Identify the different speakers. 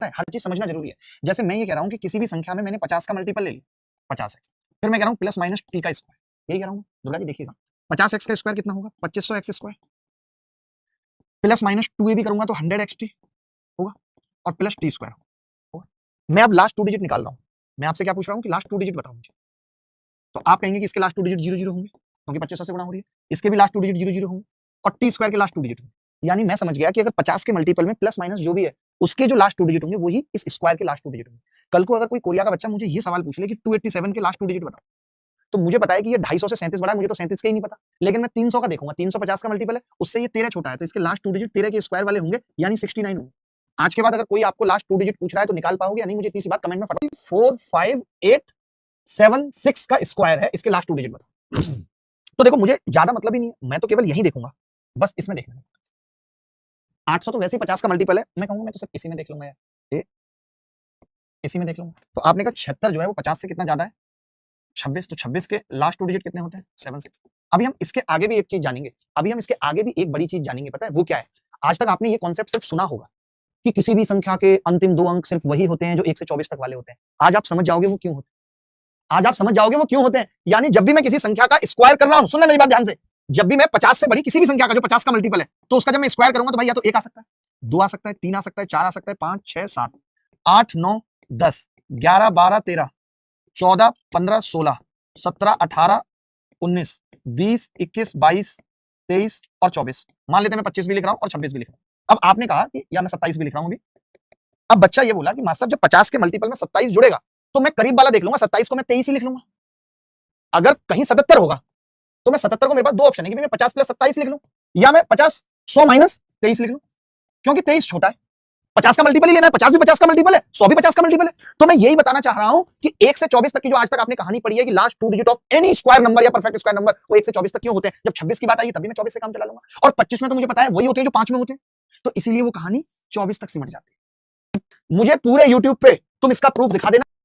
Speaker 1: है, हर चीज समझना जरूरी है। जैसे मैं ये कह रहा हूँ कि किसी भी संख्या में मैंने 50 का मल्टीपल ले लिया 50x, फिर मैं कह रहा हूँ प्लस माइनस टी का स्क्वायर, यही कह रहा हूँ दुर्गा जी। देखिएगा 50x का स्क्वायर कितना होगा 2500x square, plus minus 2a भी करूंगा तो 100xt होगा और प्लस टी स्क्वायर होगा। मैं अब लास्ट 2 डिजिट निकाल रहा हूँ, मैं आपसे क्या पूछ रहा हूँ कि लास्ट 2 डिजिट बताओ मुझे। तो आप कहेंगे कि इसके लास्ट 2 डिजिट 0 होंगे क्योंकि 2500 से गुणा हो रही है, इसके भी लास्ट 2 डिजिट 0 होंगे और टी स्क्वायर के लास्ट 2 डिजिट होंगे। यानी मैं समझ गया कि अगर 50 के मल्टीपल में प्लस माइनस जो भी है उसके जो लास्ट 2 डिजिट होंगे वही इस स्क्वायर के लास्ट 2 डिजिट होंगे। कल को अगर कोई कोरिया का बच्चा मुझे ये सवाल पूछ ले कि 287 के लास्ट 2 डिजिट बताओ, तो मुझे पता है कि ये 250 से 37 बड़ा है, मुझे तो 37 का ही नहीं पता, लेकिन मैं 300 का देखूंगा, 350 का मल्टीपल है, उससे ये 13 छोटा है, तो इसके लास्ट 2 डिजिट 13 के स्क्वायर वाले होंगे, यानी 69 होंगे। आज के बाद अगर कोई आपको लास्ट 2 डिजिट पूछ रहा है तो निकाल पाओगे या नहीं, मुझे तीसरी बात कमेंट में फटाफट 45876 का स्क्वायर है, इसके लास्ट 2 डिजिट बताओ। तो देखो मुझे ज्यादा मतलब ही नहीं है, मैं तो केवल यही देखूंगा, बस इसमें देखना। 800 तो वैसे ही 50 का मल्टीपल है, मैं कहूंगा मैं तो सिर्फ इसी में देख लूंगा यार, इसी में देख लूंगा। तो आपने कहा 76 जो है वो 50 से कितना ज्यादा है 26, तो 26 के लास्ट 2 डिजिट कितने होते हैं 76। अभी हम इसके आगे भी एक चीज जानेंगे, अभी हम इसके आगे भी एक बड़ी चीज जानेंगे, पता है वो क्या है। आज तक आपने ये कॉन्सेप्ट सिर्फ सुना होगा कि किसी भी संख्या के अंतिम 2 अंक सिर्फ वही होते हैं जो 1 से 24 तक वाले होते हैं। आज आप समझ जाओगे वो क्यों होते हैं, आज आप समझ जाओगे वो क्यों होते हैं। यानी जब भी मैं किसी संख्या का स्क्वायर कर रहा हूं, सुनना मेरी बात ध्यान से, जब भी मैं 50 से बड़ी किसी भी संख्या का जो 50 का मल्टीपल है, तो उसका जब मैं स्क्वायर करूंगा तो भाई या तो 1 आ सकता है, 2 आ सकता है, 3 आ सकता है, 4 आ सकता है, 5 6 7 8 9 10 11 12 13 14 15 16 17 18 19 20 21 22 23 और 24, मान लेते हैं मैं 25 भी लिख रहा हूं और 26 भी लिख रहा हूं। अब आपने कहा कि या मैं 27 भी लिख रहा हूं अभी। अब बच्चा ये बोला कि मास्टर जब 50 के मल्टीपल में 27 जुड़ेगा तो मैं करीब वाला देख लूंगा, 27 को मैं 23 ही लिख लूंगा। अगर कहीं 77 होगा तो मैं 77 को, मेरे पास 2 ऑप्शन है कि मैं 50 प्लस 27 लिख लूं या मैं 50 100 माइनस 23 लिख लूं, क्योंकि 23 छोटा है, 50 का मल्टीपल ही लेना है, 50 भी 50 का मल्टीपल है, 100 भी 50 का मल्टीपल है। तो मैं यही बताना चाह रहा हूं कि 1 से 24 तक की जो आज तक आपने कहानी पढ़ी है कि last 2 digit of N E square number या परफेक्ट स्क्वायर नंबर वो 1 से 24 तक क्यों होते हैं, जब 26 की बात आई तभी मैं 24 से काम चला लूंगा, और 25 में तो मुझे पता है वही होते हैं जो 5 में होते हैं, तो इसीलिए वो कहानी 24 तक सिमट जाती है। मुझे पूरे YouTube पे तुम इसका प्रूफ दिखा देना।